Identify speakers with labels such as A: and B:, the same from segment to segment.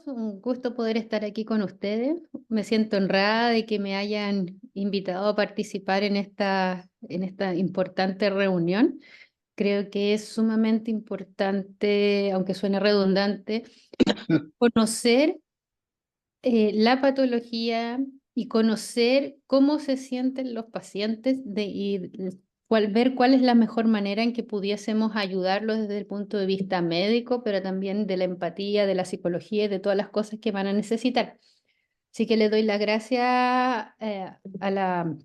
A: un gusto poder estar aquí con ustedes. Me siento honrada de que me hayan invitado a participar en esta importante reunión. Creo que es sumamente importante, aunque suene redundante, conocer la patología y conocer cómo se sienten los pacientes ver cuál es la mejor manera en que pudiésemos ayudarlos desde el punto de vista médico, pero también de la empatía, de la psicología y de todas las cosas que van a necesitar. Así que le doy las gracias a la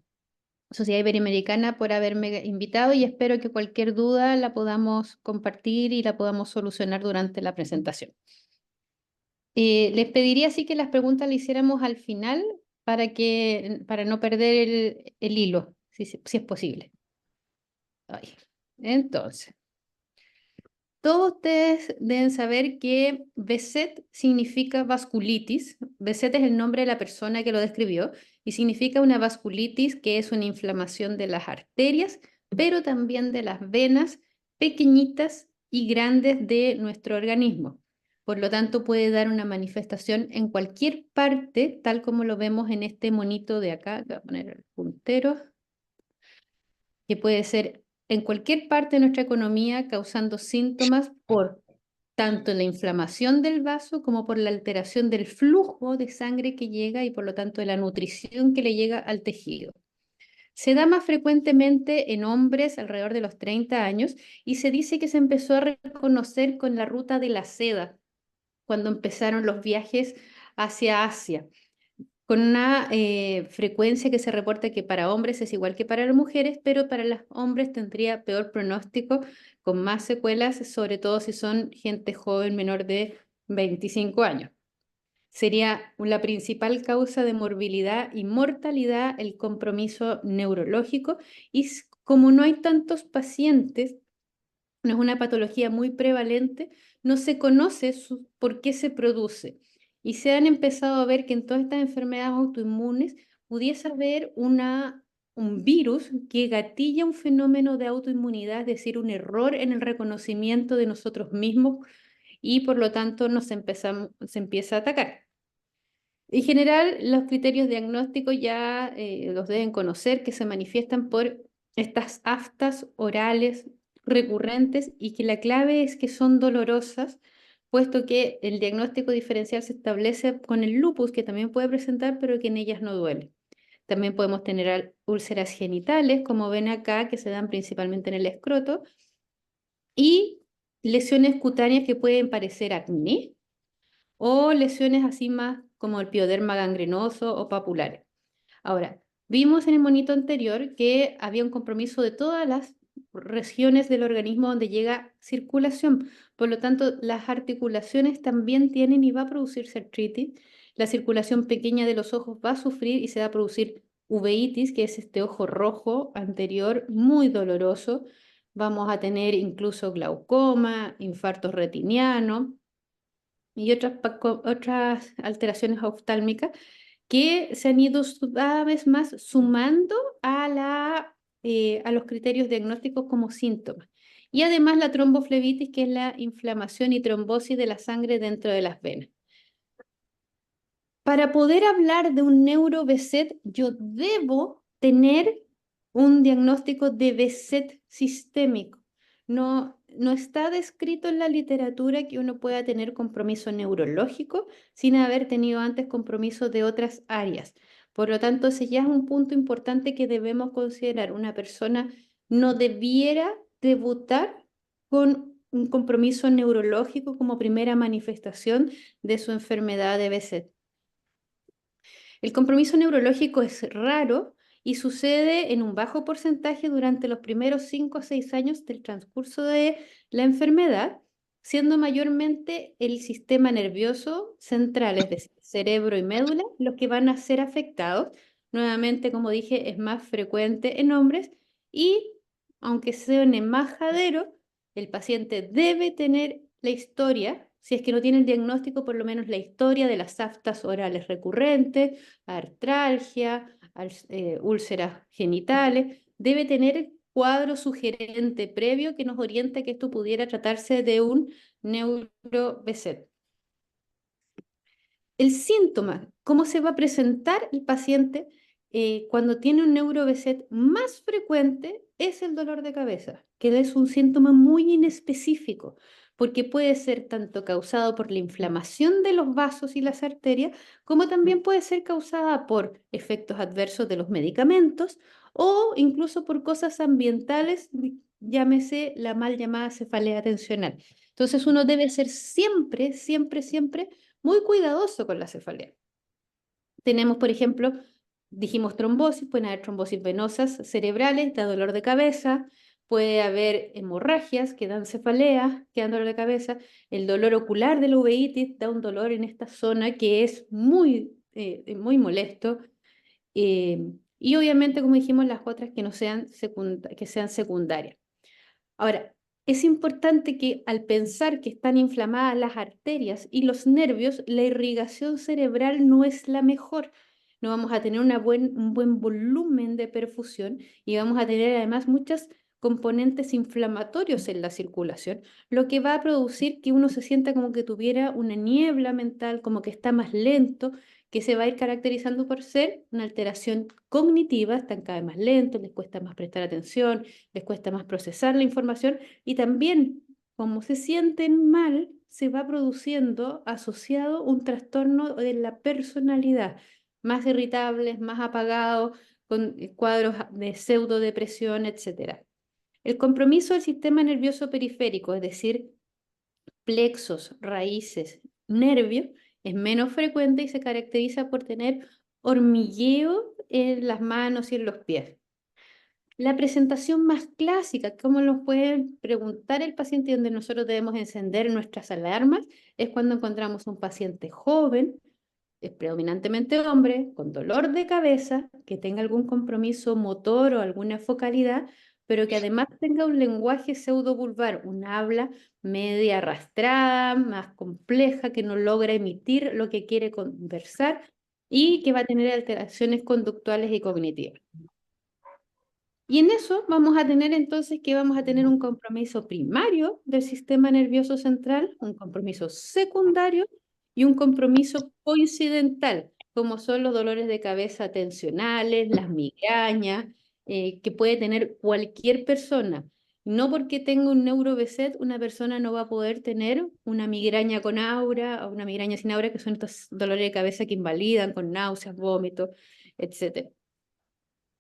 A: Sociedad Iberoamericana por haberme invitado y espero que cualquier duda la podamos compartir y la podamos solucionar durante la presentación. Les pediría así que las preguntas las hiciéramos al final para no perder el hilo, si es posible. Ay. Entonces, todos ustedes deben saber que Behçet significa vasculitis. Behçet es el nombre de la persona que lo describió y significa una vasculitis que es una inflamación de las arterias, pero también de las venas pequeñitas y grandes de nuestro organismo. Por lo tanto, puede dar una manifestación en cualquier parte, tal como lo vemos en este monito de acá. Voy a poner el puntero, que puede ser en cualquier parte de nuestra economía, causando síntomas por tanto la inflamación del vaso como por la alteración del flujo de sangre que llega y por lo tanto de la nutrición que le llega al tejido. Se da más frecuentemente en hombres alrededor de los 30 años y se dice que se empezó a reconocer con la ruta de la seda, cuando empezaron los viajes hacia Asia, con una frecuencia que se reporta que para hombres es igual que para las mujeres, pero para los hombres tendría peor pronóstico, con más secuelas, sobre todo si son gente joven menor de 25 años. Sería la principal causa de morbilidad y mortalidad el compromiso neurológico, y como no hay tantos pacientes, no es una patología muy prevalente, no se conoce por qué se produce. Y se han empezado a ver que en todas estas enfermedades autoinmunes pudiese haber un virus que gatilla un fenómeno de autoinmunidad, es decir, un error en el reconocimiento de nosotros mismos y por lo tanto se empieza a atacar. En general, los criterios diagnósticos ya los deben conocer, que se manifiestan por estas aftas orales recurrentes y que la clave es que son dolorosas, puesto que el diagnóstico diferencial se establece con el lupus, que también puede presentar, pero que en ellas no duele. También podemos tener úlceras genitales, como ven acá, que se dan principalmente en el escroto, y lesiones cutáneas que pueden parecer acné o lesiones así más como el pioderma gangrenoso o papulares. Ahora, vimos en el monito anterior que había un compromiso de todas las regiones del organismo donde llega circulación. Por lo tanto, las articulaciones también tienen y va a producirse artritis. La circulación pequeña de los ojos va a sufrir y se va a producir uveitis, que es este ojo rojo anterior muy doloroso. Vamos a tener incluso glaucoma, infartos retinianos y otras alteraciones oftálmicas que se han ido cada vez más sumando a los criterios diagnósticos como síntomas. Y además la tromboflebitis, que es la inflamación y trombosis de la sangre dentro de las venas. Para poder hablar de un neuro-Behçet, yo debo tener un diagnóstico de Behçet sistémico. No está descrito en la literatura que uno pueda tener compromiso neurológico sin haber tenido antes compromiso de otras áreas. Por lo tanto, ese ya es un punto importante que debemos considerar. Una persona no debiera debutar con un compromiso neurológico como primera manifestación de su enfermedad de Behçet. El compromiso neurológico es raro y sucede en un bajo porcentaje durante los primeros 5 o 6 años del transcurso de la enfermedad, siendo mayormente el sistema nervioso central, es decir, cerebro y médula, los que van a ser afectados. Nuevamente, como dije, es más frecuente en hombres y, aunque suene majadero, el paciente debe tener la historia, si es que no tiene el diagnóstico, por lo menos la historia de las aftas orales recurrentes, artralgia, úlceras genitales, debe tener cuadro sugerente previo que nos oriente que esto pudiera tratarse de un neuro-Behçet. el síntoma, cómo se va a presentar el paciente cuando tiene un neuro-BSET más frecuente es el dolor de cabeza, que es un síntoma muy inespecífico, porque puede ser tanto causado por la inflamación de los vasos y las arterias, como también puede ser causada por efectos adversos de los medicamentos o incluso por cosas ambientales, llámese la mal llamada cefalea tensional. Entonces uno debe ser siempre, siempre, siempre muy cuidadoso con la cefalea. Tenemos, por ejemplo, dijimos trombosis, pueden haber trombosis venosas cerebrales, da dolor de cabeza, puede haber hemorragias que dan cefalea, que dan dolor de cabeza, el dolor ocular de la uveitis da un dolor en esta zona que es muy molesto, y obviamente, como dijimos, las otras que no sean, que sean secundarias. Ahora, es importante que al pensar que están inflamadas las arterias y los nervios, la irrigación cerebral no es la mejor. No vamos a tener un buen volumen de perfusión y vamos a tener además muchos componentes inflamatorios en la circulación, lo que va a producir que uno se sienta como que tuviera una niebla mental, como que está más lento, que se va a ir caracterizando por ser una alteración cognitiva, están cada vez más lentos, les cuesta más prestar atención, les cuesta más procesar la información y también, como se sienten mal, se va produciendo asociado un trastorno de la personalidad, más irritables, más apagados, con cuadros de pseudodepresión, etcétera. El compromiso del sistema nervioso periférico, es decir, plexos, raíces, nervios, es menos frecuente y se caracteriza por tener hormigueo en las manos y en los pies. La presentación más clásica, como nos puede preguntar el paciente y donde nosotros debemos encender nuestras alarmas, es cuando encontramos un paciente joven, es predominantemente hombre, con dolor de cabeza, que tenga algún compromiso motor o alguna focalidad, pero que además tenga un lenguaje pseudovulvar, un habla media arrastrada, más compleja, que no logra emitir lo que quiere conversar y que va a tener alteraciones conductuales y cognitivas. Y en eso vamos a tener entonces que vamos a tener un compromiso primario del sistema nervioso central, un compromiso secundario y un compromiso coincidental, como son los dolores de cabeza tensionales, las migrañas, que puede tener cualquier persona. No porque tenga un neuro-BSET, una persona no va a poder tener una migraña con aura o una migraña sin aura, que son estos dolores de cabeza que invalidan con náuseas, vómitos, etc.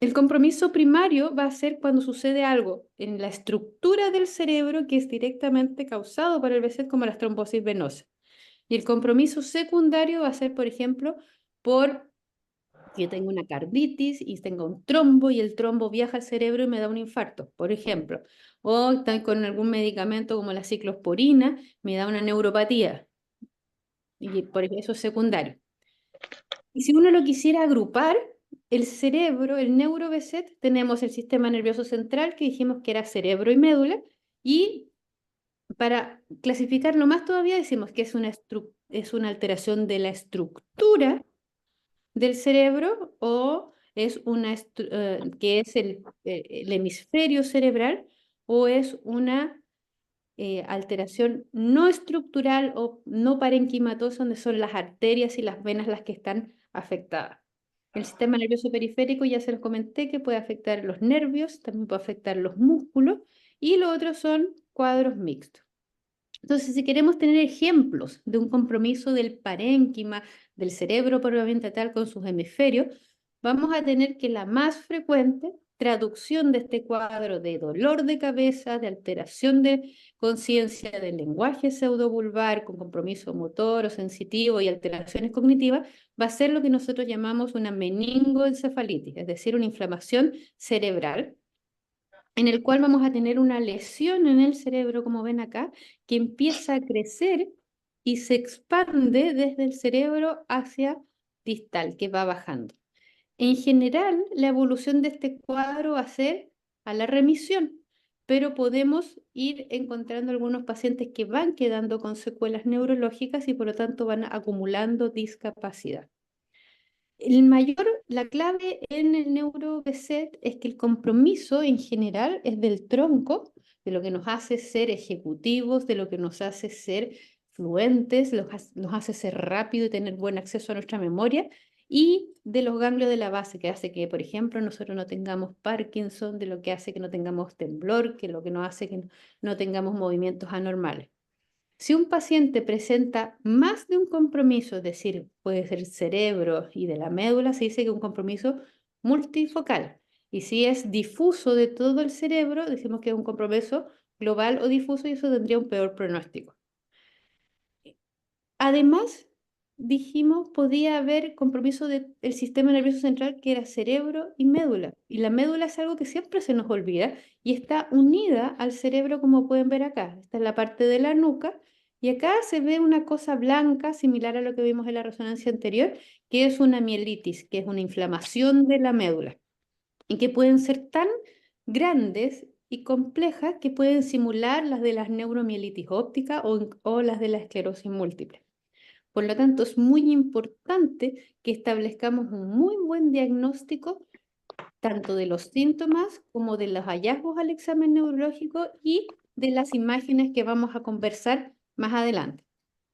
A: El compromiso primario va a ser cuando sucede algo en la estructura del cerebro que es directamente causado por el BSET, como las trombosis venosas. Y el compromiso secundario va a ser, por ejemplo, por que yo tengo una carditis y tengo un trombo y el trombo viaja al cerebro y me da un infarto, por ejemplo. O estoy con algún medicamento como la ciclosporina, me da una neuropatía y por eso es secundario. Y si uno lo quisiera agrupar, el cerebro, el neuro-BSET, tenemos el sistema nervioso central, que dijimos que era cerebro y médula, y para clasificarlo más todavía decimos que es una alteración de la estructura del cerebro o es que es el hemisferio cerebral o es una alteración no estructural o no parenquimatosa, donde son las arterias y las venas las que están afectadas. El sistema nervioso periférico ya se los comenté que puede afectar los nervios, también puede afectar los músculos y los otros son cuadros mixtos. Entonces, si queremos tener ejemplos de un compromiso del parénquima, del cerebro propiamente tal con sus hemisferios, vamos a tener que la más frecuente traducción de este cuadro de dolor de cabeza, de alteración de conciencia, del lenguaje pseudovulvar con compromiso motor o sensitivo y alteraciones cognitivas, va a ser lo que nosotros llamamos una meningoencefalitis, es decir, una inflamación cerebral en el cual vamos a tener una lesión en el cerebro, como ven acá, que empieza a crecer y se expande desde el cerebro hacia distal, que va bajando. En general, la evolución de este cuadro va a ser a la remisión, pero podemos ir encontrando algunos pacientes que van quedando con secuelas neurológicas y por lo tanto van acumulando discapacidad. La clave en el neuro-BSET es que el compromiso en general es del tronco, de lo que nos hace ser ejecutivos, de lo que nos hace ser fluentes, los hace ser rápido y tener buen acceso a nuestra memoria, y de los ganglios de la base, que hace que, por ejemplo, nosotros no tengamos Parkinson, de lo que hace que no tengamos temblor, que lo que nos hace que no tengamos movimientos anormales. Si un paciente presenta más de un compromiso, es decir, puede ser cerebro y de la médula, se dice que es un compromiso multifocal. Y si es difuso de todo el cerebro, decimos que es un compromiso global o difuso, y eso tendría un peor pronóstico. Además, dijimos, podía haber compromiso del sistema nervioso central, que era cerebro y médula. Y la médula es algo que siempre se nos olvida y está unida al cerebro, como pueden ver acá. Esta es la parte de la nuca y acá se ve una cosa blanca similar a lo que vimos en la resonancia anterior, que es una mielitis, que es una inflamación de la médula y que pueden ser tan grandes y complejas que pueden simular las de las neuromielitis óptica o las de la esclerosis múltiple. Por lo tanto, es muy importante que establezcamos un muy buen diagnóstico tanto de los síntomas como de los hallazgos al examen neurológico y de las imágenes que vamos a conversar más adelante.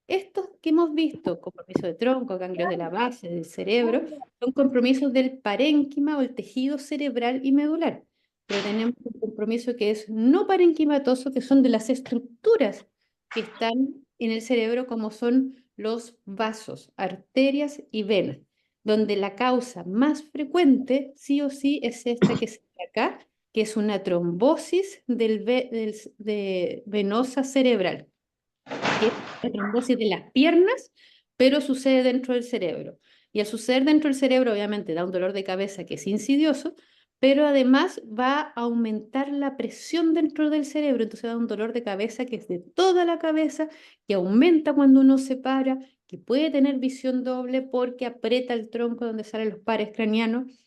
A: Estos que hemos visto, compromiso de tronco, ganglios de la base, del cerebro, son compromisos del parénquima o el tejido cerebral y medular. Pero tenemos un compromiso que es no parenquimatoso, que son de las estructuras que están en el cerebro, como son los vasos, arterias y venas, donde la causa más frecuente, sí o sí, es esta que se ve acá, que es una trombosis venosa cerebral, que es la trombosis de las piernas, pero sucede dentro del cerebro. Y al suceder dentro del cerebro, obviamente da un dolor de cabeza que es insidioso, pero además va a aumentar la presión dentro del cerebro, entonces da un dolor de cabeza que es de toda la cabeza, que aumenta cuando uno se para, que puede tener visión doble porque aprieta el tronco donde salen los pares craneanos.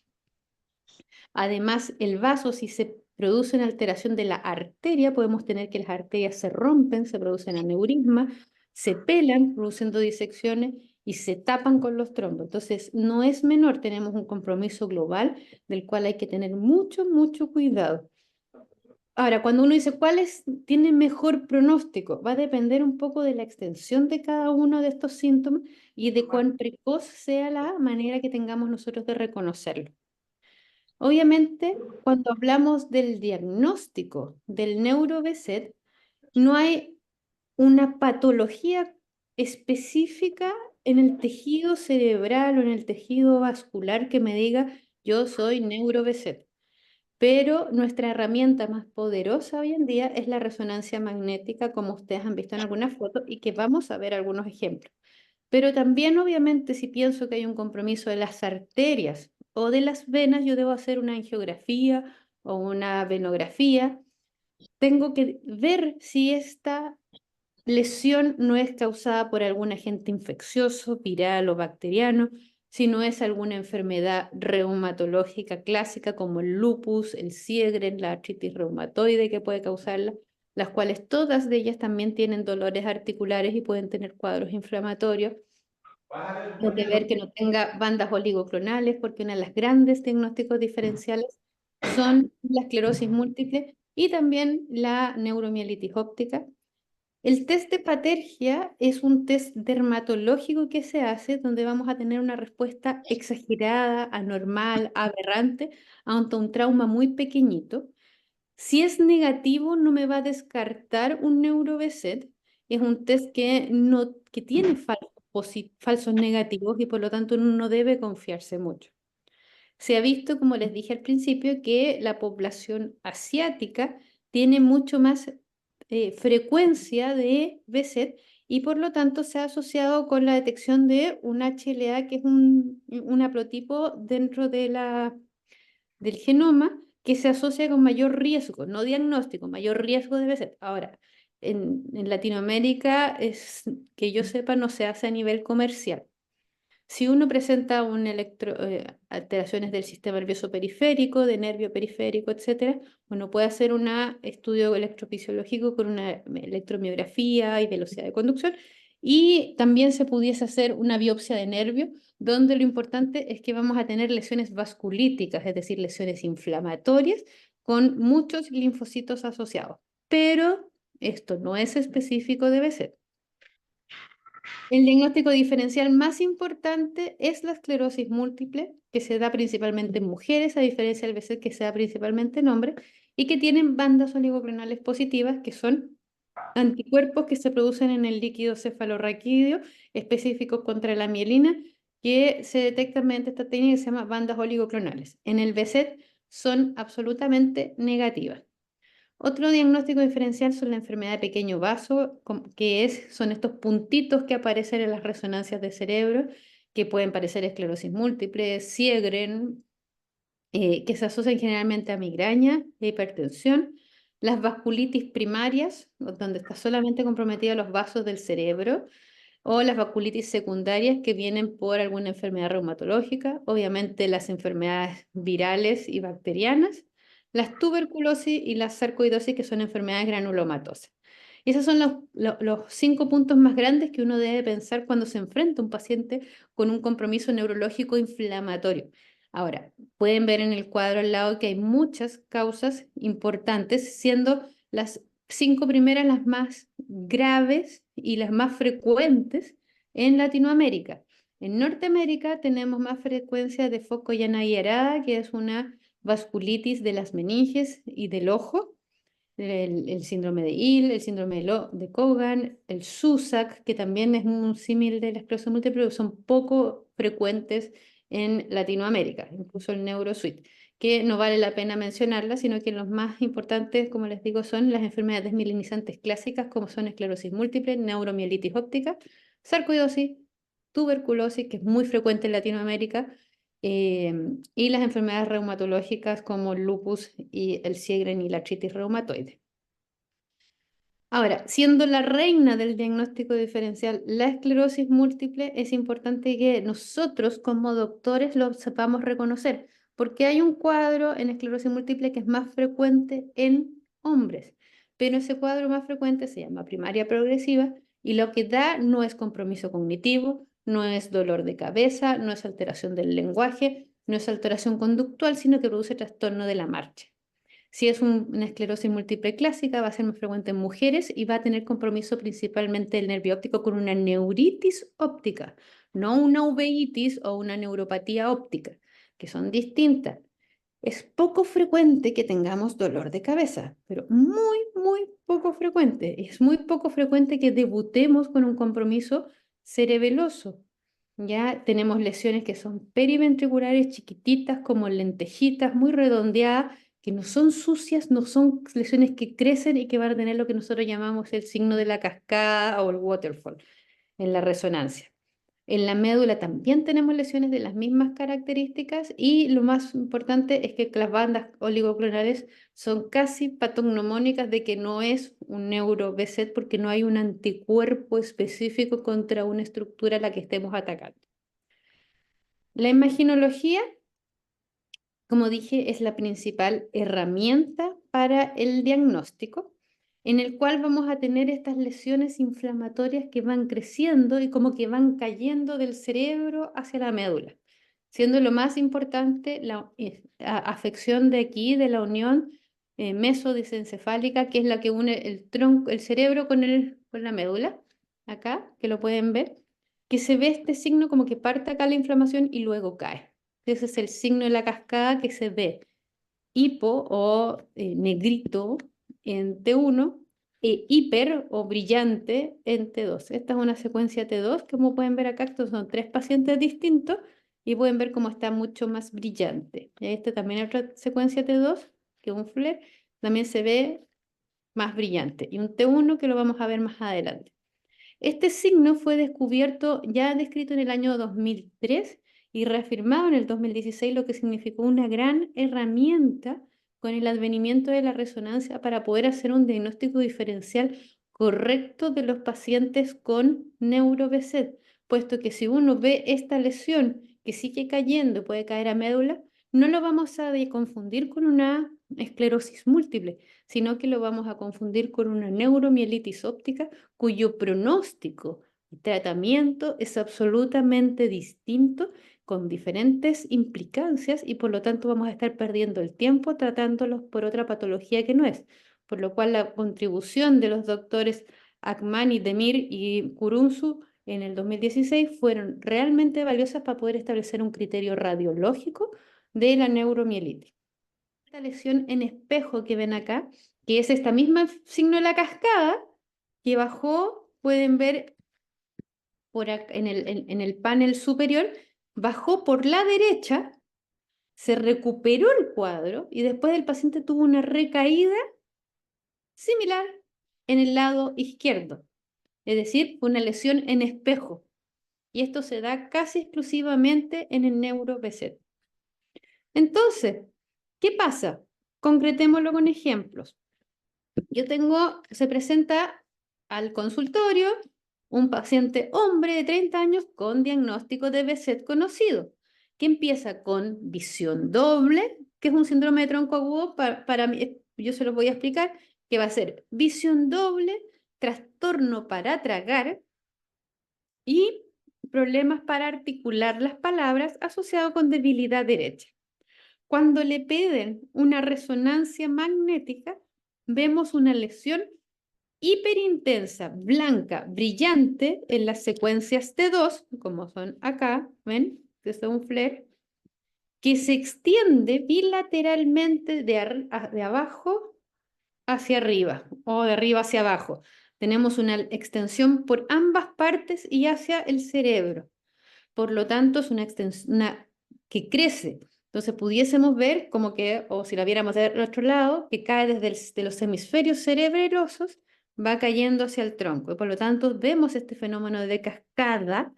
A: Además, el vaso, si se produce una alteración de la arteria, podemos tener que las arterias se rompen, se producen aneurismas, se pelan, produciendo disecciones y se tapan con los trombos. Entonces, no es menor, tenemos un compromiso global del cual hay que tener mucho, mucho cuidado. Ahora, cuando uno dice tiene mejor pronóstico, va a depender un poco de la extensión de cada uno de estos síntomas y de cuán precoz sea la manera que tengamos nosotros de reconocerlo. Obviamente, cuando hablamos del diagnóstico del neuro-BSET, no hay una patología específica en el tejido cerebral o en el tejido vascular que me diga yo soy neuro-BSET. Pero nuestra herramienta más poderosa hoy en día es la resonancia magnética, como ustedes han visto en algunas fotos y que vamos a ver algunos ejemplos. Pero también, obviamente, si pienso que hay un compromiso de las arterias o de las venas, yo debo hacer una angiografía o una venografía. Tengo que ver si esta lesión no es causada por algún agente infeccioso, viral o bacteriano, si no es alguna enfermedad reumatológica clásica como el lupus, el Sjögren, la artritis reumatoide que puede causarla, las cuales todas de ellas también tienen dolores articulares y pueden tener cuadros inflamatorios. Tengo que ver que no tenga bandas oligoclonales, porque una de las grandes diagnósticos diferenciales son la esclerosis múltiple y también la neuromielitis óptica. El test de Patergia es un test dermatológico que se hace donde vamos a tener una respuesta exagerada, anormal, aberrante ante un trauma muy pequeñito. Si es negativo, no me va a descartar un neuro-BSET. Es un test que tiene falsos negativos y por lo tanto uno no debe confiarse mucho. Se ha visto, como les dije al principio, que la población asiática tiene mucho más frecuencia de BSET y por lo tanto se ha asociado con la detección de un HLA, que es un haplotipo dentro del genoma que se asocia con mayor riesgo, no diagnóstico, mayor riesgo de BSET. Ahora, en Latinoamérica, que yo sepa, no se hace a nivel comercial. Si uno presenta alteraciones del sistema nervioso periférico, de nervio periférico, etcétera, uno puede hacer un estudio electrofisiológico con una electromiografía y velocidad de conducción, y también se pudiese hacer una biopsia de nervio, donde lo importante es que vamos a tener lesiones vasculíticas, es decir, lesiones inflamatorias con muchos linfocitos asociados. Pero esto no es específico de BSET. El diagnóstico diferencial más importante es la esclerosis múltiple, que se da principalmente en mujeres, a diferencia del BCG que se da principalmente en hombres, y que tienen bandas oligoclonales positivas, que son anticuerpos que se producen en el líquido cefalorraquídeo, específicos contra la mielina, que se detectan mediante esta técnica que se llama bandas oligoclonales. En el BCG son absolutamente negativas. Otro diagnóstico diferencial son la enfermedad de pequeño vaso, son estos puntitos que aparecen en las resonancias de cerebro, que pueden parecer esclerosis múltiple, Sjögren, que se asocian generalmente a migraña e hipertensión, las vasculitis primarias, donde está solamente comprometida los vasos del cerebro, o las vasculitis secundarias que vienen por alguna enfermedad reumatológica, obviamente las enfermedades virales y bacterianas, las tuberculosis y la sarcoidosis, que son enfermedades granulomatosas. Y esos son los 5 puntos más grandes que uno debe pensar cuando se enfrenta a un paciente con un compromiso neurológico inflamatorio. Ahora, pueden ver en el cuadro al lado que hay muchas causas importantes, siendo las 5 primeras las más graves y las más frecuentes en Latinoamérica. En Norteamérica tenemos más frecuencia de foco llana y arada, que es una vasculitis de las meninges y del ojo, el síndrome de Hill, el síndrome de Cogan, el SUSAC, que también es un símil de la esclerosis múltiple, pero son poco frecuentes en Latinoamérica, incluso el NeuroSuite, que no vale la pena mencionarla, sino que los más importantes, como les digo, son las enfermedades desmielinizantes clásicas, como son esclerosis múltiple, neuromielitis óptica, sarcoidosis, tuberculosis, que es muy frecuente en Latinoamérica, y las enfermedades reumatológicas como el lupus y el Sjögren y la artritis reumatoide. Ahora, siendo la reina del diagnóstico diferencial la esclerosis múltiple, es importante que nosotros como doctores lo sepamos reconocer, porque hay un cuadro en esclerosis múltiple que es más frecuente en hombres, pero ese cuadro más frecuente se llama primaria progresiva y lo que da no es compromiso cognitivo, no es dolor de cabeza, no es alteración del lenguaje, no es alteración conductual, sino que produce trastorno de la marcha. Si es una esclerosis múltiple clásica, va a ser más frecuente en mujeres y va a tener compromiso principalmente el nervio óptico con una neuritis óptica, no una uveitis o una neuropatía óptica, que son distintas. Es poco frecuente que tengamos dolor de cabeza, pero muy, muy poco frecuente. Es muy poco frecuente que debutemos con un compromiso cerebeloso. Ya tenemos lesiones que son periventriculares, chiquititas, como lentejitas, muy redondeadas, que no son sucias, no son lesiones que crecen y que van a tener lo que nosotros llamamos el signo de la cascada o el waterfall en la resonancia. En la médula también tenemos lesiones de las mismas características y lo más importante es que las bandas oligoclonales son casi patognomónicas de que no es un neuro-BSET porque no hay un anticuerpo específico contra una estructura a la que estemos atacando. La imaginología, como dije, es la principal herramienta para el diagnóstico, en el cual vamos a tener estas lesiones inflamatorias que van creciendo y como que van cayendo del cerebro hacia la médula, siendo lo más importante la afección de aquí, de la unión mesodisencefálica, que es la que une el tronco, el cerebro con la médula, acá, que lo pueden ver, que se ve este signo como que parte acá la inflamación y luego cae. Ese es el signo de la cascada que se ve hipo o negrito en T1 e hiper o brillante en T2. Esta es una secuencia T2, como pueden ver acá, estos son 3 pacientes distintos y pueden ver cómo está mucho más brillante. Esta también es otra secuencia T2, que es un flare, también se ve más brillante. Y un T1 que lo vamos a ver más adelante. Este signo fue descubierto, ya descrito en el año 2003 y reafirmado en el 2016, lo que significó una gran herramienta con el advenimiento de la resonancia para poder hacer un diagnóstico diferencial correcto de los pacientes con neuro-BSET, puesto que si uno ve esta lesión que sigue cayendo, puede caer a médula, no lo vamos a confundir con una esclerosis múltiple, sino que lo vamos a confundir con una neuromielitis óptica cuyo pronóstico y tratamiento es absolutamente distinto, con diferentes implicancias y por lo tanto vamos a estar perdiendo el tiempo tratándolos por otra patología que no es. Por lo cual la contribución de los doctores Akmani, Demir y Kurunzu en el 2016 fueron realmente valiosas para poder establecer un criterio radiológico de la neuromielitis. Esta lesión en espejo que ven acá, que es esta misma signo de la cascada, que bajó, pueden ver en el panel superior, bajó por la derecha, se recuperó el cuadro y después el paciente tuvo una recaída similar en el lado izquierdo. Es decir, una lesión en espejo. Y esto se da casi exclusivamente en el neuro-BZ. Entonces, ¿qué pasa? Concretémoslo con ejemplos. Se presenta al consultorio un paciente hombre de 30 años con diagnóstico de BZ conocido, que empieza con visión doble, que es un síndrome de tronco agudo, para mí, yo se los voy a explicar, que va a ser visión doble, trastorno para tragar y problemas para articular las palabras asociados con debilidad derecha. Cuando le piden una resonancia magnética, vemos una lesión hiperintensa, blanca, brillante en las secuencias T2, como son acá, ¿ven? Que es un flare, que se extiende bilateralmente de abajo hacia arriba o de arriba hacia abajo. Tenemos una extensión por ambas partes y hacia el cerebro. Por lo tanto, es una extensión que crece. Entonces, pudiésemos ver como que, o si la viéramos del otro lado, que cae de los hemisferios cerebelosos, va cayendo hacia el tronco. Y por lo tanto, vemos este fenómeno de cascada,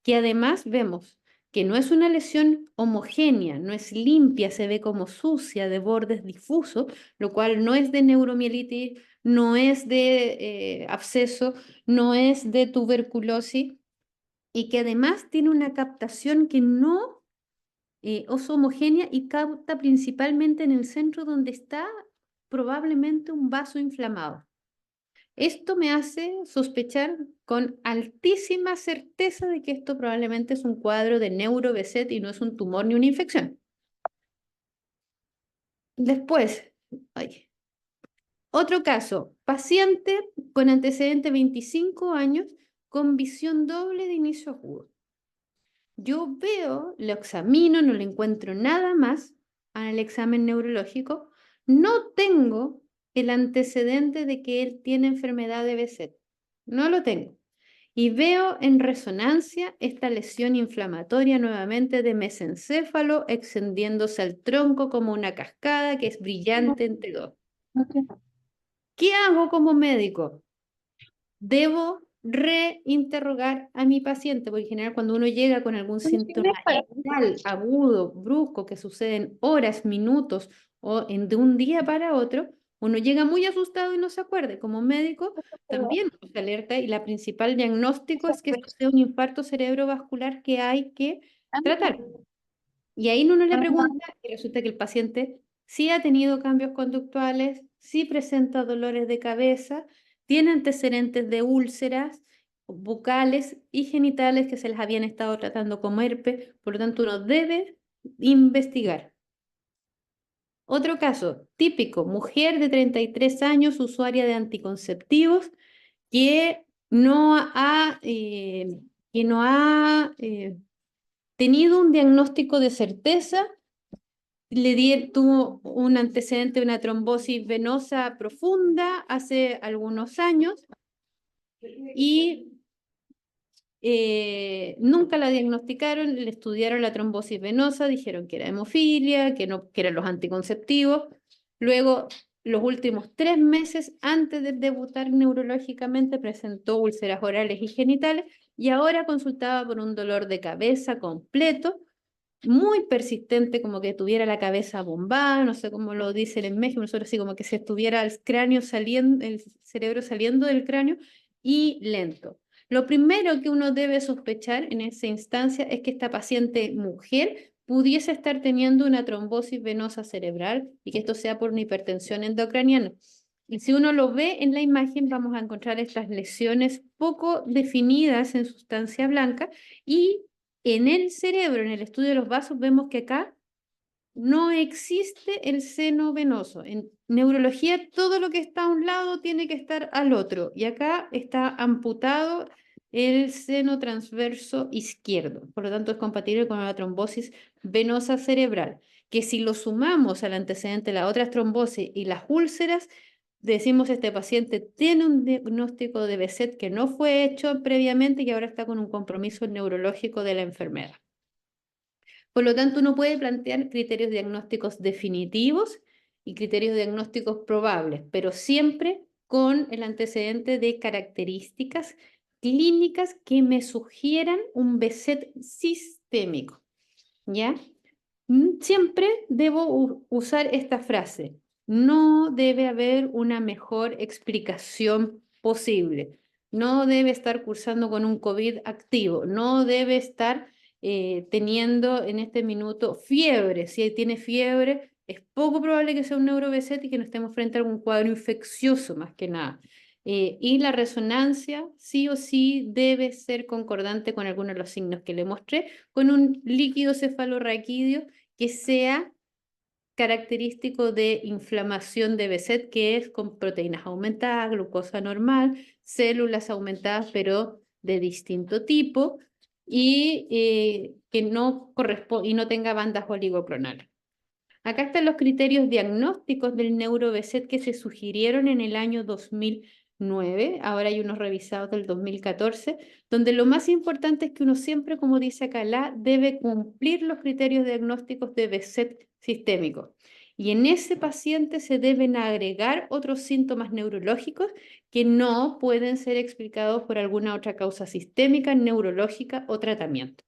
A: que además vemos que no es una lesión homogénea, no es limpia, se ve como sucia, de bordes difusos, lo cual no es de neuromielitis, no es de absceso, no es de tuberculosis, y que además tiene una captación que no es homogénea y capta principalmente en el centro donde está probablemente un vaso inflamado. Esto me hace sospechar con altísima certeza de que esto probablemente es un cuadro de neuro-BZ y no es un tumor ni una infección. Después, ay, otro caso, paciente con antecedente 25 años con visión doble de inicio agudo. Yo veo, lo examino, no le encuentro nada más al examen neurológico, no tengo el antecedente de que él tiene enfermedad de BZ, no lo tengo. Y veo en resonancia esta lesión inflamatoria nuevamente de mesencéfalo extendiéndose al tronco como una cascada que es brillante entre dos.
B: Okay.
A: ¿Qué hago como médico? Debo reinterrogar a mi paciente, porque en general cuando uno llega con algún síntoma viral, agudo, brusco, que sucede en horas, minutos o de un día para otro, uno llega muy asustado y no se acuerde. Como médico también se alerta y la principal diagnóstico es que esto sea un infarto cerebrovascular que hay que tratar. Y ahí uno le pregunta y resulta que el paciente sí ha tenido cambios conductuales, sí presenta dolores de cabeza, tiene antecedentes de úlceras bucales y genitales que se les habían estado tratando como herpes, por lo tanto uno debe investigar. Otro caso típico, mujer de 33 años, usuaria de anticonceptivos, que no ha tenido un diagnóstico de certeza, tuvo un antecedente de una trombosis venosa profunda hace algunos años y nunca la diagnosticaron, le estudiaron la trombosis venosa, dijeron que era hemofilia, que eran los anticonceptivos. Luego, los últimos 3 meses antes de debutar neurológicamente, presentó úlceras orales y genitales y ahora consultaba por un dolor de cabeza completo muy persistente, como que tuviera la cabeza bombada, no sé cómo lo dicen en México, nosotros así como que se estuviera el cráneo saliendo, el cerebro saliendo del cráneo y lento. Lo primero que uno debe sospechar en esa instancia es que esta paciente mujer pudiese estar teniendo una trombosis venosa cerebral y que esto sea por una hipertensión endocraniana. Y si uno lo ve en la imagen, vamos a encontrar estas lesiones poco definidas en sustancia blanca y en el cerebro, en el estudio de los vasos, vemos que acá no existe el seno venoso. En neurología, todo lo que está a un lado tiene que estar al otro. Y acá está amputado el seno transverso izquierdo. Por lo tanto, es compatible con la trombosis venosa cerebral, que si lo sumamos al antecedente de la otra trombosis y las úlceras, decimos este paciente tiene un diagnóstico de BSET que no fue hecho previamente y ahora está con un compromiso neurológico de la enfermedad. Por lo tanto, uno puede plantear criterios diagnósticos definitivos y criterios diagnósticos probables, pero siempre con el antecedente de características clínicas que me sugieran un BSET sistémico, ¿ya? Siempre debo usar esta frase. No debe haber una mejor explicación posible. No debe estar cursando con un COVID activo. No debe estar teniendo en este minuto fiebre. Si tiene fiebre, es poco probable que sea un neuroBSET y que no estemos frente a algún cuadro infeccioso más que nada. Y la resonancia sí o sí debe ser concordante con algunos de los signos que le mostré, con un líquido cefalorraquídeo que sea característico de inflamación de BSET, que es con proteínas aumentadas, glucosa normal, células aumentadas, pero de distinto tipo, y que no corresponde y no tenga bandas oligoclonales. Acá están los criterios diagnósticos del neuro-BSET que se sugirieron en el año 2009. Ahora hay unos revisados del 2014, donde lo más importante es que uno siempre, como dice acá, debe cumplir los criterios diagnósticos de BSET sistémico. Y en ese paciente se deben agregar otros síntomas neurológicos que no pueden ser explicados por alguna otra causa sistémica, neurológica o tratamiento.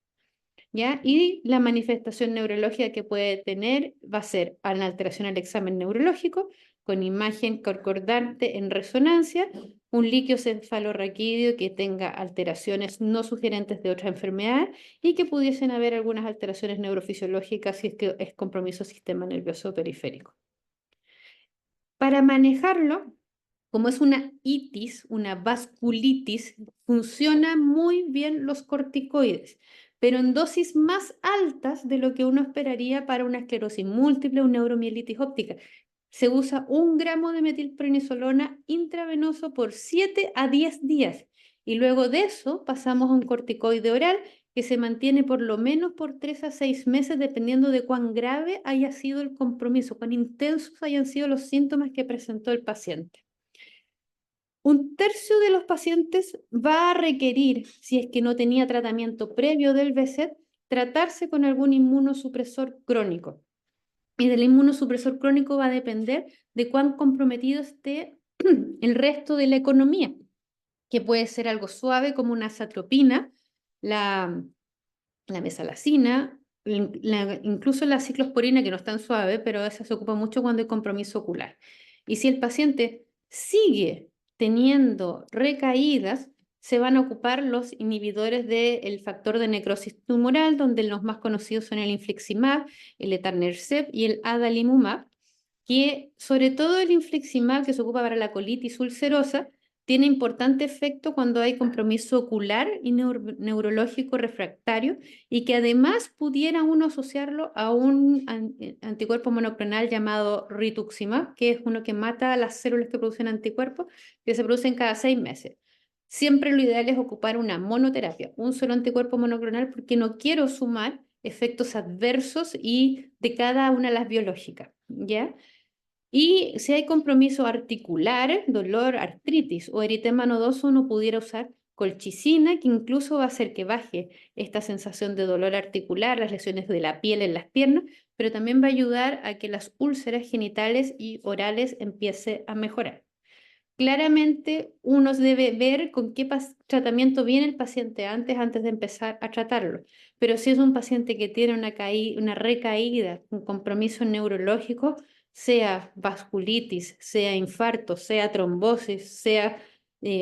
A: ¿Ya? Y la manifestación neurológica que puede tener va a ser una alteración al examen neurológico con imagen concordante en resonancia, un líquido cefalorraquídeo que tenga alteraciones no sugerentes de otra enfermedad y que pudiesen haber algunas alteraciones neurofisiológicas si es que es compromiso sistema nervioso periférico. Para manejarlo, como es una itis, una vasculitis, funcionan muy bien los corticoides, pero en dosis más altas de lo que uno esperaría para una esclerosis múltiple o neuromielitis óptica. Se usa 1 gramo de metilprednisolona intravenoso por 7 a 10 días y luego de eso pasamos a un corticoide oral que se mantiene por lo menos por 3 a 6 meses dependiendo de cuán grave haya sido el compromiso, cuán intensos hayan sido los síntomas que presentó el paciente. 1/3 de los pacientes va a requerir, si es que no tenía tratamiento previo del BSET, tratarse con algún inmunosupresor crónico. Y del inmunosupresor crónico va a depender de cuán comprometido esté el resto de la economía, que puede ser algo suave como una azatropina, la mesalazina, incluso la ciclosporina, que no es tan suave, pero esa se ocupa mucho cuando hay compromiso ocular. Y si el paciente sigue teniendo recaídas, se van a ocupar los inhibidores del factor de necrosis tumoral, donde los más conocidos son el infliximab, el etanercept y el adalimumab, que sobre todo el infliximab, que se ocupa para la colitis ulcerosa, tiene importante efecto cuando hay compromiso ocular y neurológico refractario y que además pudiera uno asociarlo a un anticuerpo monoclonal llamado rituximab, que es uno que mata a las células que producen anticuerpos, que se producen cada 6 meses. Siempre lo ideal es ocupar una monoterapia, un solo anticuerpo monoclonal, porque no quiero sumar efectos adversos y de cada una de las biológicas, ¿ya? Y si hay compromiso articular, dolor, artritis o eritema nodoso, uno pudiera usar colchicina, que incluso va a hacer que baje esta sensación de dolor articular, las lesiones de la piel en las piernas, pero también va a ayudar a que las úlceras genitales y orales empiece a mejorar. Claramente uno debe ver con qué tratamiento viene el paciente antes de empezar a tratarlo. Pero si es un paciente que tiene una recaída, un compromiso neurológico, sea vasculitis, sea infarto, sea trombosis, sea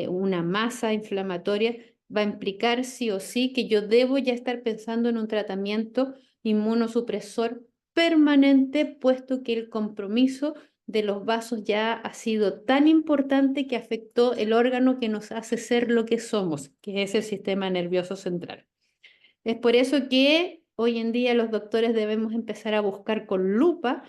A: una masa inflamatoria, va a implicar sí o sí que yo debo ya estar pensando en un tratamiento inmunosupresor permanente, puesto que el compromiso de los vasos ya ha sido tan importante que afectó el órgano que nos hace ser lo que somos, que es el sistema nervioso central. Es por eso que hoy en día los doctores debemos empezar a buscar con lupa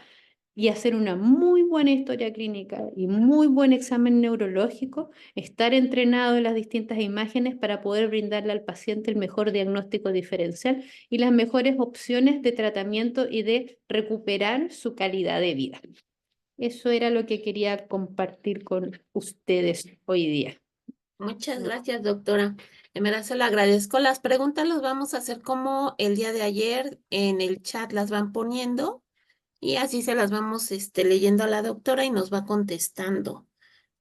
A: y hacer una muy buena historia clínica y muy buen examen neurológico, estar entrenado en las distintas imágenes para poder brindarle al paciente el mejor diagnóstico diferencial y las mejores opciones de tratamiento y de recuperar su calidad de vida. Eso era lo que quería compartir con ustedes hoy día.
B: Muchas gracias, doctora. En verdad se lo agradezco. Las preguntas las vamos a hacer como el día de ayer en el chat las van poniendo y así se las vamos leyendo a la doctora y nos va contestando.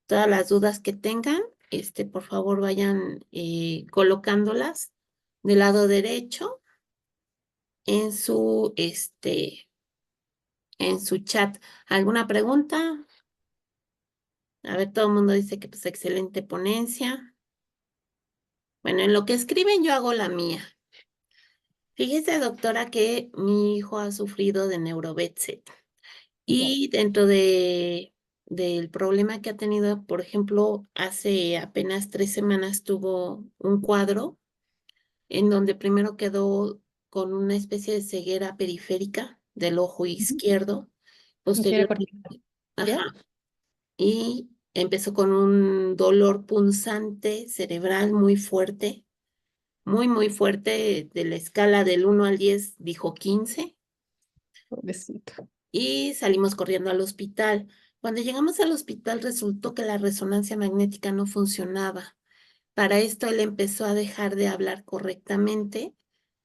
B: Todas las dudas que tengan, por favor vayan colocándolas del lado derecho en en su chat. ¿Alguna pregunta? A ver, todo el mundo dice que pues excelente ponencia. Bueno, en lo que escriben yo hago la mía. Fíjese, doctora, que mi hijo ha sufrido de neuroBetset
A: Ya.
B: y dentro del problema que ha tenido, por ejemplo, hace apenas 3 semanas tuvo un cuadro en donde primero quedó con una especie de ceguera periférica del ojo
A: Ujú.
B: izquierdo,
A: Ingeniera cortical.
B: posteriormente,
A: ¿Ya?
B: ajá, y empezó con un dolor punzante cerebral muy fuerte, muy fuerte, de la escala del 1 al 10 dijo 15,
A: Pobrecito.
B: y salimos corriendo al hospital. Cuando llegamos al hospital resultó que la resonancia magnética no funcionaba. Para esto él empezó a dejar de hablar correctamente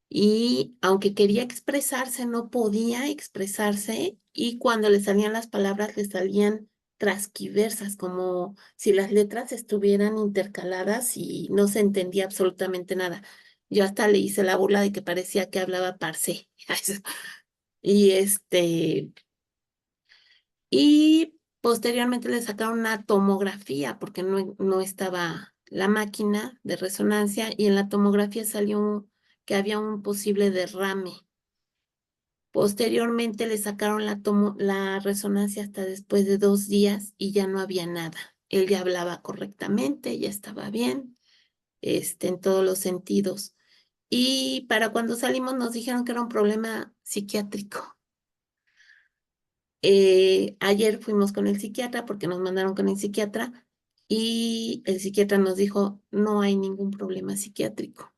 B: y aunque quería expresarse, no podía expresarse y cuando le salían las palabras le salían transquiversas, como si las letras estuvieran intercaladas y no se entendía absolutamente nada. Yo hasta le hice la burla de que parecía que hablaba parcé. Y y posteriormente le sacaron una tomografía porque no estaba la máquina de resonancia y en la tomografía salió que había un posible derrame. Posteriormente le sacaron la resonancia hasta después de 2 días y ya no había nada. Él ya hablaba correctamente, ya estaba bien, en todos los sentidos. Y para cuando salimos nos dijeron que era un problema psiquiátrico. Ayer fuimos con el psiquiatra porque nos mandaron con el psiquiatra y el psiquiatra nos dijo, no hay ningún problema psiquiátrico.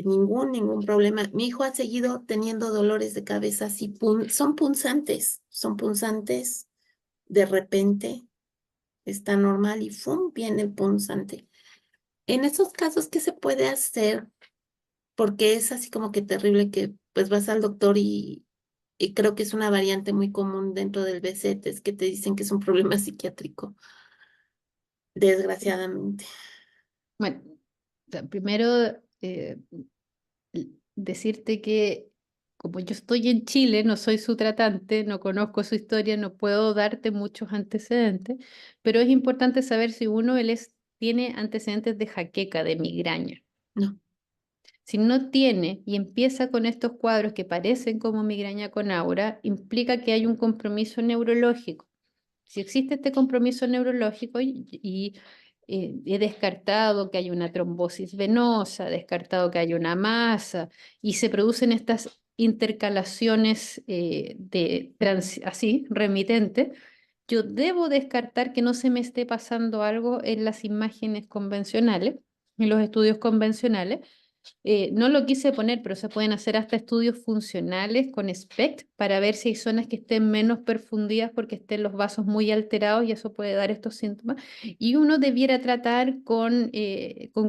B: Ningún problema. Mi hijo ha seguido teniendo dolores de cabeza así, son punzantes, de repente está normal y ¡fum! Viene el punzante. En esos casos, ¿qué se puede hacer? Porque es así como que terrible que pues vas al doctor y creo que es una variante muy común dentro del BCT, es que te dicen que es un problema psiquiátrico, desgraciadamente.
A: Bueno, o sea, primero decirte que como yo estoy en Chile, no soy su tratante, no conozco su historia, no puedo darte muchos antecedentes, pero es importante saber si uno tiene antecedentes de jaqueca, de migraña.
B: No,
A: Si no tiene y empieza con estos cuadros que parecen como migraña con aura, implica que hay un compromiso neurológico. Si existe este compromiso neurológico he descartado que hay una trombosis venosa, descartado que hay una masa y se producen estas intercalaciones así, remitentes, yo debo descartar que no se me esté pasando algo en las imágenes convencionales, en los estudios convencionales. No lo quise poner, pero se pueden hacer hasta estudios funcionales con SPECT para ver si hay zonas que estén menos perfundidas porque estén los vasos muy alterados y eso puede dar estos síntomas. Y uno debiera tratar con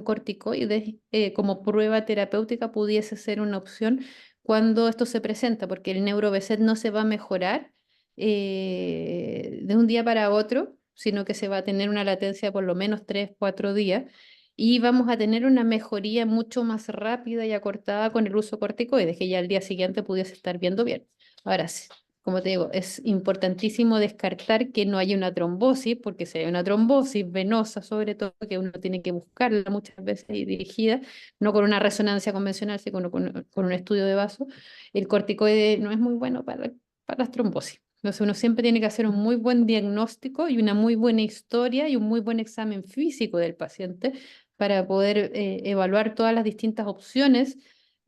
A: corticoides como prueba terapéutica pudiese ser una opción cuando esto se presenta, porque el neurobeset no se va a mejorar de un día para otro, sino que se va a tener una latencia de por lo menos 3, 4 días y vamos a tener una mejoría mucho más rápida y acortada con el uso de corticoides, que ya al día siguiente pudiese estar viendo bien. Ahora sí, como te digo, es importantísimo descartar que no haya una trombosis, porque si hay una trombosis venosa, sobre todo, que uno tiene que buscarla muchas veces y dirigida, no con una resonancia convencional, sino con un estudio de vaso, el corticoide no es muy bueno para las trombosis. Entonces uno siempre tiene que hacer un muy buen diagnóstico y una muy buena historia y un muy buen examen físico del paciente para poder evaluar todas las distintas opciones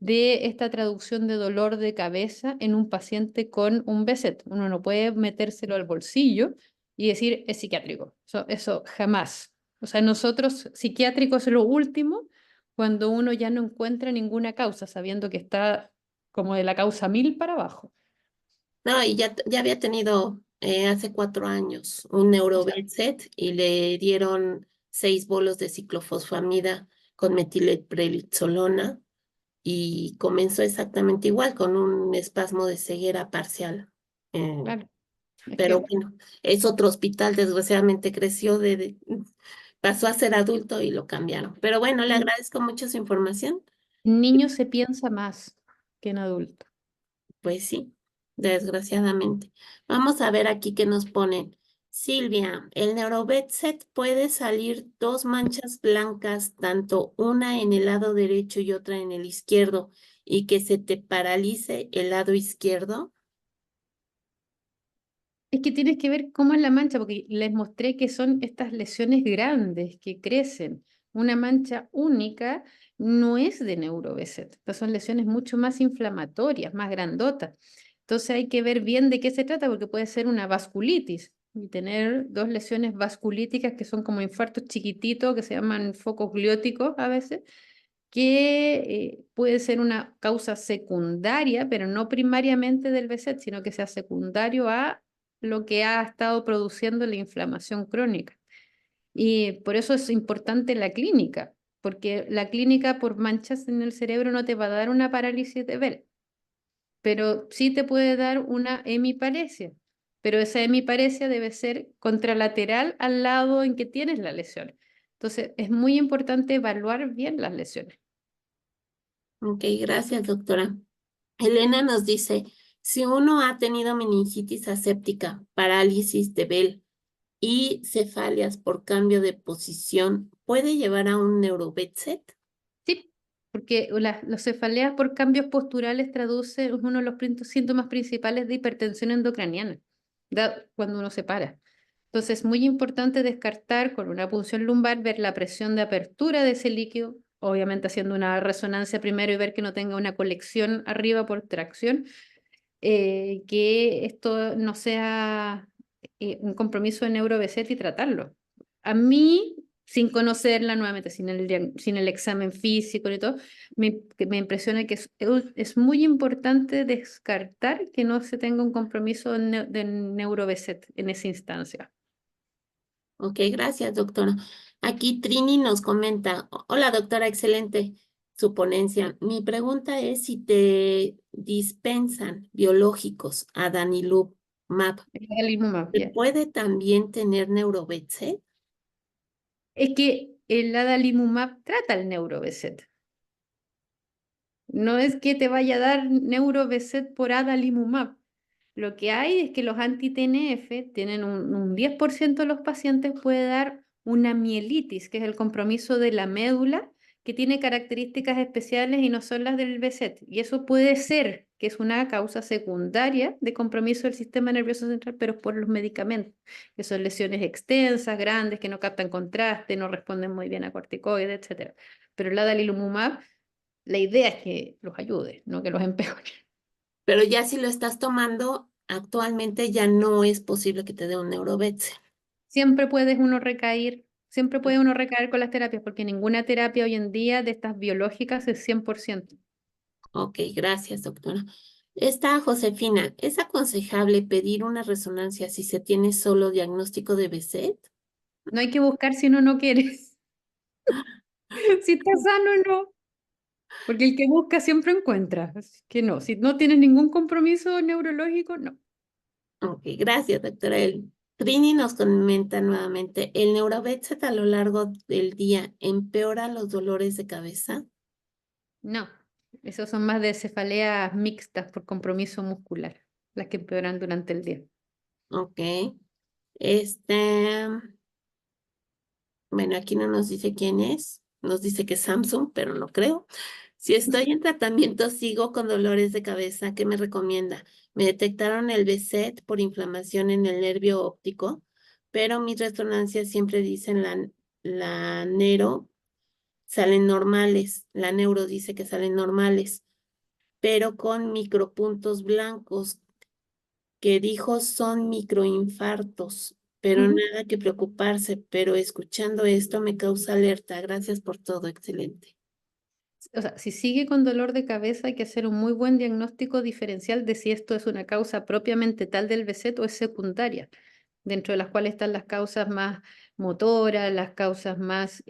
A: de esta traducción de dolor de cabeza en un paciente con un BSET. Uno no puede metérselo al bolsillo y decir es psiquiátrico. Eso jamás. O sea, nosotros, psiquiátrico es lo último cuando uno ya no encuentra ninguna causa, sabiendo que está como de la causa 1000 para abajo.
B: No, y ya había tenido hace 4 años un
A: O sea,
B: Neurovedset y le dieron 6 bolos de ciclofosfamida con metilprednisolona y comenzó exactamente igual, con un espasmo de ceguera parcial. Eh,
A: claro, es
B: pero
A: que
B: bueno, es otro hospital, desgraciadamente creció pasó a ser adulto y lo cambiaron. Pero bueno, le
A: en
B: agradezco mucho su información.
A: niños se piensa más que en adultos.
B: Pues sí, desgraciadamente. Vamos a ver aquí qué nos ponen. Silvia, el Neurovedset puede salir 2 manchas blancas, tanto una en el lado derecho y otra en el izquierdo, y que se te paralice el lado izquierdo.
A: Es que tienes que ver cómo es la mancha, porque les mostré que son estas lesiones grandes que crecen. Una mancha única no es de neurobeset. Estas son lesiones mucho más inflamatorias, más grandotas. Entonces hay que ver bien de qué se trata, porque puede ser una vasculitis y tener dos lesiones vasculíticas que son como infartos chiquititos, que se llaman focos glióticos a veces, que puede ser una causa secundaria, pero no primariamente del BSET, sino que sea secundario a lo que ha estado produciendo la inflamación crónica. Y por eso es importante la clínica, porque la clínica por manchas en el cerebro no te va a dar una parálisis de Bell, pero sí te puede dar una hemiparesia. Pero esa hemiparesia debe ser contralateral al lado en que tienes la lesión. Entonces, es muy importante evaluar bien las lesiones.
B: Ok, gracias, doctora. Elena nos dice, si uno ha tenido meningitis aséptica, parálisis de Bell y cefalias por cambio de posición, ¿puede llevar a un Neurovedset?
A: Sí, porque los cefaleas por cambios posturales traduce uno de los síntomas principales de hipertensión endocraniana, cuando uno se para. Entonces es muy importante descartar con una punción lumbar, ver la presión de apertura de ese líquido, obviamente haciendo una resonancia primero y ver que no tenga una colección arriba por tracción, que esto no sea un compromiso de neurobeset y tratarlo. A mí, sin conocerla nuevamente, sin el examen físico y todo, que me impresiona que es muy importante descartar que no se tenga un compromiso de neurobeset en esa instancia.
B: Ok, gracias, doctora. Aquí Trini nos comenta, hola, doctora, excelente su ponencia. Mi pregunta es si te dispensan biológicos Adalimumab,
A: El adalimumab,
B: ¿se
A: ya.
B: puede también tener Neurovedset?
A: Es que el adalimumab trata el neurobeset. No es que te vaya a dar neurobeset por adalimumab. Lo que hay es que los anti-TNF tienen un 10% de los pacientes puede dar una mielitis, que es el compromiso de la médula, que tiene características especiales y no son las del BSET. Y eso puede ser que es una causa secundaria de compromiso del sistema nervioso central, pero por los medicamentos, que son lesiones extensas, grandes, que no captan contraste, no responden muy bien a corticoides, etcétera. Pero el adalimumab, la idea es que los ayude, no que los empeore.
B: Pero ya si lo estás tomando, actualmente ya no es posible que te dé un Neurovedset.
A: Siempre puede uno recaer con las terapias, porque ninguna terapia hoy en día de estas biológicas es 100%.
B: Ok, gracias, doctora. Esta Josefina, ¿es aconsejable pedir una resonancia si se tiene solo diagnóstico de BSET?
A: No hay que buscar si uno no quiere. Si está sano, no. Porque el que busca siempre encuentra. Así que no, si no tienes ningún compromiso neurológico, no.
B: Ok, gracias, doctora. Trini nos comenta nuevamente, ¿el Neurovedset a lo largo del día empeora los dolores de cabeza?
A: No. Esos son más de cefaleas mixtas por compromiso muscular, las que empeoran durante el día.
B: Ok. Este, bueno, aquí no nos dice quién es. Nos dice que es Samsung, pero no creo. Si estoy en tratamiento, sigo con dolores de cabeza. ¿Qué me recomienda? Me detectaron el BSET por inflamación en el nervio óptico, pero mis resonancias siempre dicen la neuro salen normales. La neuro dice que salen normales. pero con micropuntos blancos, que dijo son microinfartos, pero
A: Ujú.
B: nada que preocuparse, pero escuchando esto me causa alerta. Gracias por todo, excelente.
A: O sea, si sigue con dolor de cabeza, hay que hacer un muy buen diagnóstico diferencial de si esto es una causa propiamente tal del BSET o es secundaria, dentro de las cuales están las causas más motoras, las causas más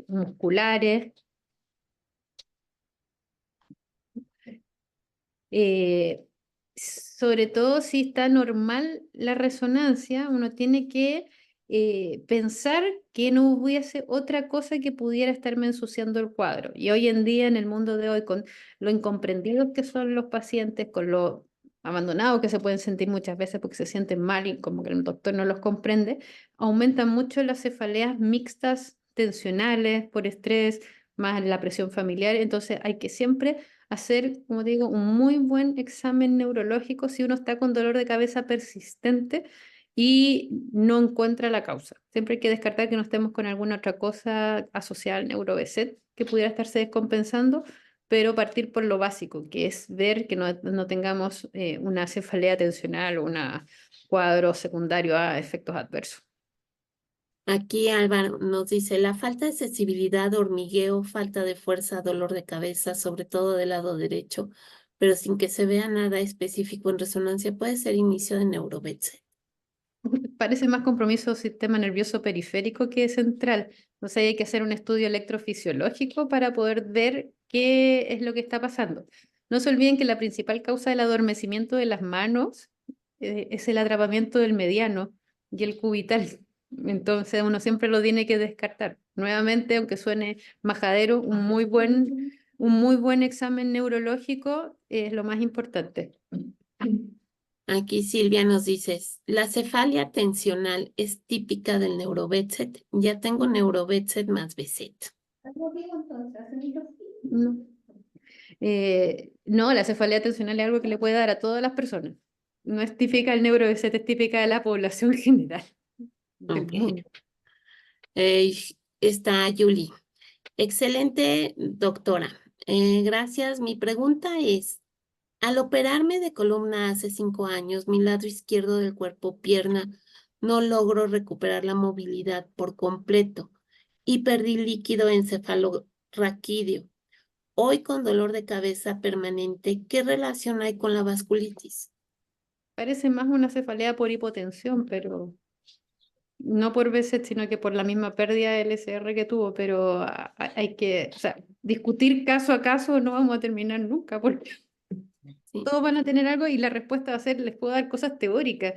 A: musculares. Eh, Sobre todo si está normal la resonancia, uno tiene que pensar que no hubiese otra cosa que pudiera estarme ensuciando el cuadro. Y hoy en día, en el mundo de hoy, con lo incomprendidos que son los pacientes, con lo abandonados que se pueden sentir muchas veces porque se sienten mal y como que el doctor no los comprende, aumentan mucho las cefaleas mixtas tensionales por estrés, más la presión familiar. Entonces hay que siempre hacer, como te digo, un muy buen examen neurológico si uno está con dolor de cabeza persistente y no encuentra la causa. Siempre hay que descartar que no estemos con alguna otra cosa asociada al neurobeset que pudiera estarse descompensando, pero partir por lo básico, que es ver que no tengamos una cefalea tensional o un cuadro secundario a efectos adversos.
B: Aquí Álvaro nos dice, la falta de sensibilidad, hormigueo, falta de fuerza, dolor de cabeza, sobre todo del lado derecho, pero sin que se vea nada específico en resonancia, puede ser inicio de neurobetse.
A: Parece más compromiso sistema nervioso periférico que central. Entonces hay que hacer un estudio electrofisiológico para poder ver qué es lo que está pasando. No se olviden que la principal causa del adormecimiento de las manos es el atrapamiento del mediano y el cubital. Entonces uno siempre lo tiene que descartar. Nuevamente, aunque suene majadero, un muy buen examen neurológico es lo más importante.
B: Aquí Silvia nos dice, la cefalia tensional es típica del neurobetset. Ya tengo neurobetset más beset.
A: No. No, la cefalea tensional es algo que le puede dar a todas las personas. No es típica del neuro-BSET, es típica de la población general del
B: Ok.
A: mundo.
B: Eh, Está Julie. Excelente, doctora. Gracias. Mi pregunta es, al operarme de columna hace 5 años, mi lado izquierdo del cuerpo, pierna, no logro recuperar la movilidad por completo y perdí líquido encefalorraquídeo. Hoy con dolor de cabeza permanente, ¿qué relación hay con la vasculitis?
A: Parece más una cefalea por hipotensión, pero no por BSET, sino que por la misma pérdida de LSR que tuvo. Pero hay que, o sea, discutir caso a caso no vamos a terminar nunca, porque
B: Sí.
A: todos van a tener algo y la respuesta va a ser, les puedo dar cosas teóricas.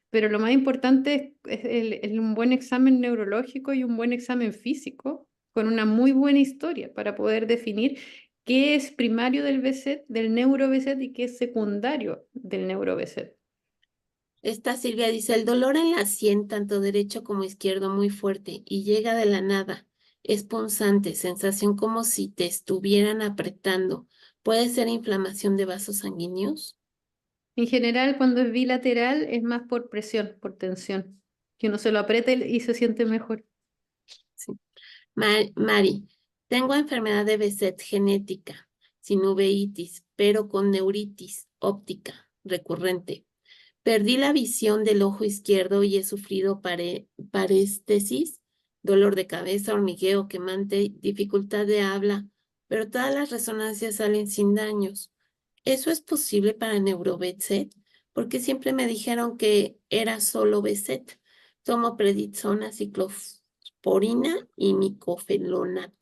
A: Pero lo más importante es un buen examen neurológico y un buen examen físico con una muy buena historia para poder definir qué es primario del BSET, del neuro-BSET y qué es secundario del neuro-BSET.
B: Esta Silvia dice, el dolor en la sien, tanto derecho como izquierdo, muy fuerte y llega de la nada. Es punzante, sensación como si te estuvieran apretando. ¿Puede ser inflamación de vasos sanguíneos?
A: En general, cuando es bilateral, es más por presión, por tensión, que uno se lo aprieta y se siente mejor.
B: Sí. Mari, tengo enfermedad de Behcet genética, sin uveitis, pero con neuritis óptica recurrente. Perdí la visión del ojo izquierdo y he sufrido paréstesis, dolor de cabeza, hormigueo quemante, dificultad de habla, pero todas las resonancias salen sin daños. ¿Eso es posible para neurobetset? Porque siempre me dijeron que era solo Behcet. Tomo prednisona, ciclosporina y micofelonato.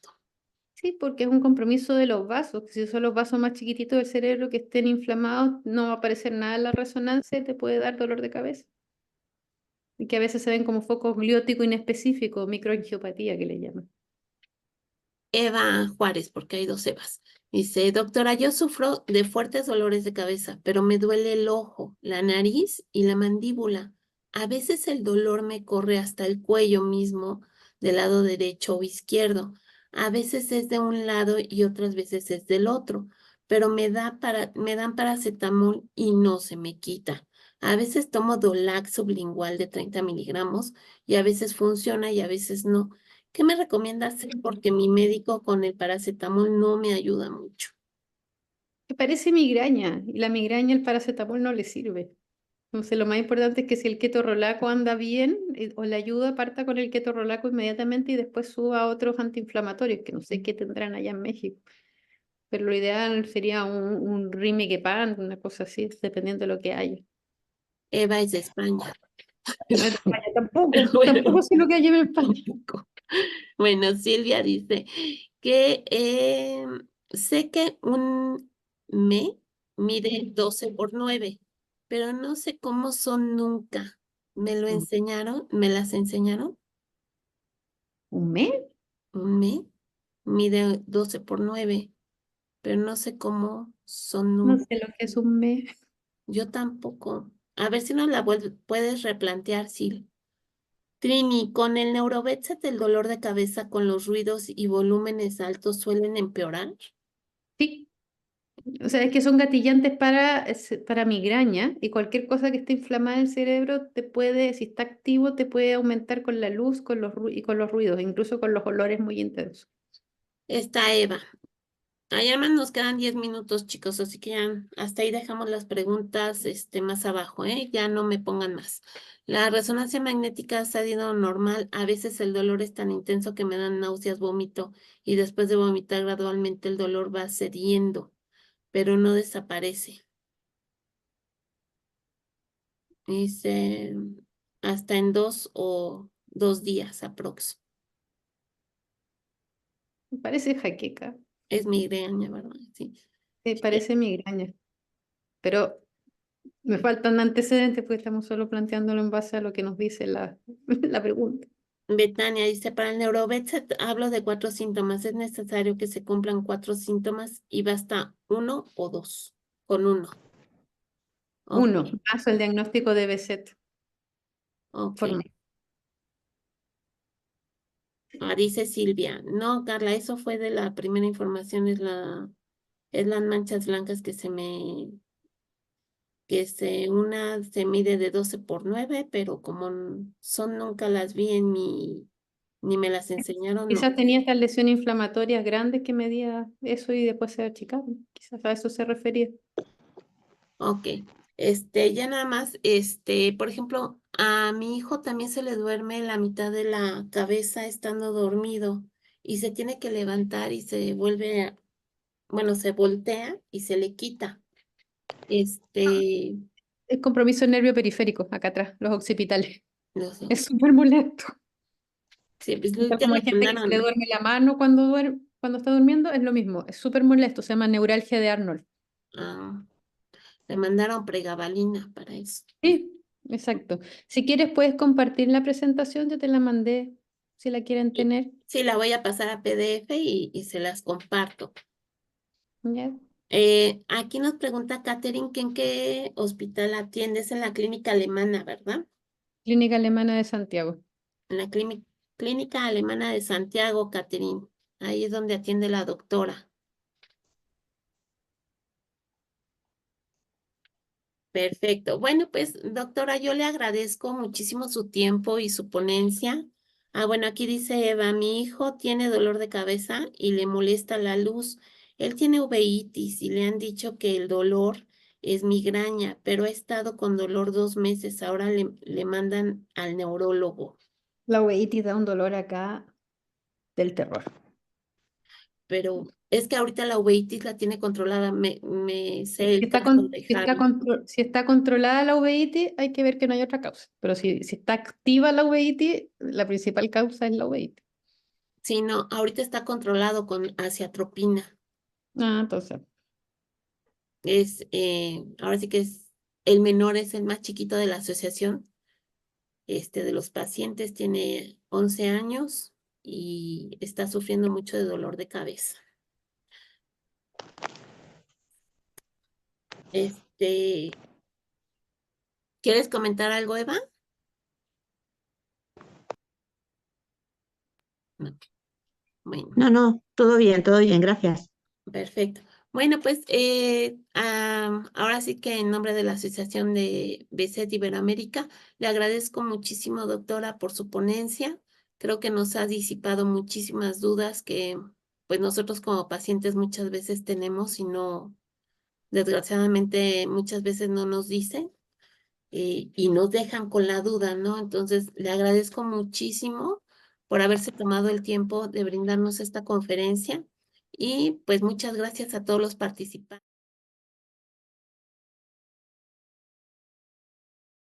A: Sí, porque es un compromiso de los vasos. Si son los vasos más chiquititos del cerebro que estén inflamados, no va a aparecer nada en la resonancia y te puede dar dolor de cabeza. Y que a veces se ven como focos glióticos inespecíficos, microangiopatía que le llaman.
B: Eva Juárez, porque hay dos Evas. Dice, doctora, yo sufro de fuertes dolores de cabeza, pero me duele el ojo, la nariz y la mandíbula. A veces el dolor me corre hasta el cuello mismo, del lado derecho o izquierdo. A veces es de un lado y otras veces es del otro, pero me dan paracetamol y no se me quita. A veces tomo Dolac sublingual de 30 miligramos y a veces funciona y a veces no. ¿Qué me recomienda hacer? Porque mi médico con el paracetamol no me ayuda mucho.
A: Me parece migraña y la migraña el paracetamol no le sirve. Entonces lo más importante es que si el ketorolaco anda bien o le ayuda, parta con el ketorolaco inmediatamente y después suba a otros antiinflamatorios, que no sé qué tendrán allá en México. Pero lo ideal sería un Rimegepant, una cosa así, dependiendo de lo que haya.
B: Eva es de España.
A: Que no es de España
B: Pero
A: tampoco, tampoco
B: bueno,
A: sé lo que hay en España.
B: tampoco. Bueno, Silvia dice que sé que un me mide 12 por 9, pero no sé cómo son nunca. ¿Me lo enseñaron? ¿Me las enseñaron?
A: ¿Un mes?
B: Un me mide 12 por 9, pero no sé cómo son
A: No
B: nunca.
A: sé lo que es un mes.
B: Yo tampoco. A ver si nos la puedes replantear, Sil. Trini, con el Neurovetset el dolor de cabeza con los ruidos y volúmenes altos suelen empeorar.
A: Sí, o sea, es que son gatillantes para migraña y cualquier cosa que esté inflamada en el cerebro te puede, si está activo, te puede aumentar con la luz y con los ruidos, incluso con los olores muy intensos.
B: Está Eva. Allá más nos quedan 10 minutos, chicos, así que ya hasta ahí dejamos las preguntas, más abajo, ¿eh? Ya no me pongan más. La resonancia magnética ha salido normal. A veces el dolor es tan intenso que me dan náuseas, vómito, y después de vomitar gradualmente el dolor va cediendo, pero no desaparece. Dice hasta en 2 días aprox.
A: Me parece jaqueca,
B: Es migraña, ¿verdad? Sí.
A: parece migraña, pero me faltan antecedentes porque estamos solo planteándolo en base a lo que nos dice la pregunta.
B: Betania dice, para el Neurovetset hablo de 4 síntomas. Es necesario que se cumplan 4 síntomas y basta 1 o 2. Con 1. Ok,
A: Uno, más el diagnóstico de BZ
B: ok.
A: formal.
B: Dice Silvia, no, Carla, eso fue de la primera información, es las manchas blancas una se mide de 12 por 9, pero como son nunca las vi ni me las enseñaron, no.
A: Quizás tenía estas lesiones inflamatorias grandes que medía eso y después se achicaron. Quizás a eso se refería.
B: Ok, ya nada más, por ejemplo, a mi hijo también se le duerme la mitad de la cabeza estando dormido y se tiene que levantar y se bueno, se voltea y se le quita. Este,
A: Es compromiso nervio periférico, acá atrás, los occipitales.
B: no sé,
A: Es súper molesto.
B: sí, pues
A: Tal
B: ya
A: como
B: le
A: hay gente que se le
B: mandaron,
A: duerme la mano cuando está durmiendo, es lo mismo. Es súper molesto, se llama neuralgia de Arnold.
B: ah, le mandaron pregabalina para eso.
A: Sí, exacto. Si quieres, puedes compartir la presentación, yo te la mandé, si la quieren
B: Sí,
A: tener.
B: sí, la voy a pasar a PDF y se las comparto.
A: ¿Ya?
B: Aquí nos pregunta Catherine que en qué hospital atiendes en la clínica alemana, ¿verdad?
A: Clínica Alemana de Santiago.
B: En la clínica alemana de Santiago, Catherine. Ahí es donde atiende la doctora. Perfecto. Bueno, pues, doctora, yo le agradezco muchísimo su tiempo y su ponencia. Bueno, aquí dice Eva, mi hijo tiene dolor de cabeza y le molesta la luz. Él tiene uveitis y le han dicho que el dolor es migraña, pero ha estado con dolor 2 meses. Ahora le mandan al neurólogo.
A: La uveitis da un dolor acá del terror.
B: Pero es que ahorita la uveitis la tiene controlada. Me sé
A: Si
B: el
A: está,
B: caso de Javi.
A: si está controlada la uveitis, hay que ver que no hay otra causa. Pero si está activa la uveitis, la principal causa es la uveitis.
B: Sí, no, ahorita está controlado con aciatropina.
A: Ah, entonces,
B: Ahora sí que es el menor, es el más chiquito de la asociación, de los pacientes, tiene 11 años y está sufriendo mucho de dolor de cabeza. Este, ¿Quieres comentar algo, Eva? No. Bueno.
C: No, no, todo bien, gracias.
B: Perfecto. Bueno, pues ahora sí que en nombre de la Asociación de BCET Iberoamérica, le agradezco muchísimo, doctora, por su ponencia. Creo que nos ha disipado muchísimas dudas que pues nosotros como pacientes muchas veces tenemos y desgraciadamente muchas veces no nos dicen y nos dejan con la duda, ¿no? Entonces, le agradezco muchísimo por haberse tomado el tiempo de brindarnos esta conferencia y pues muchas gracias a todos los participantes.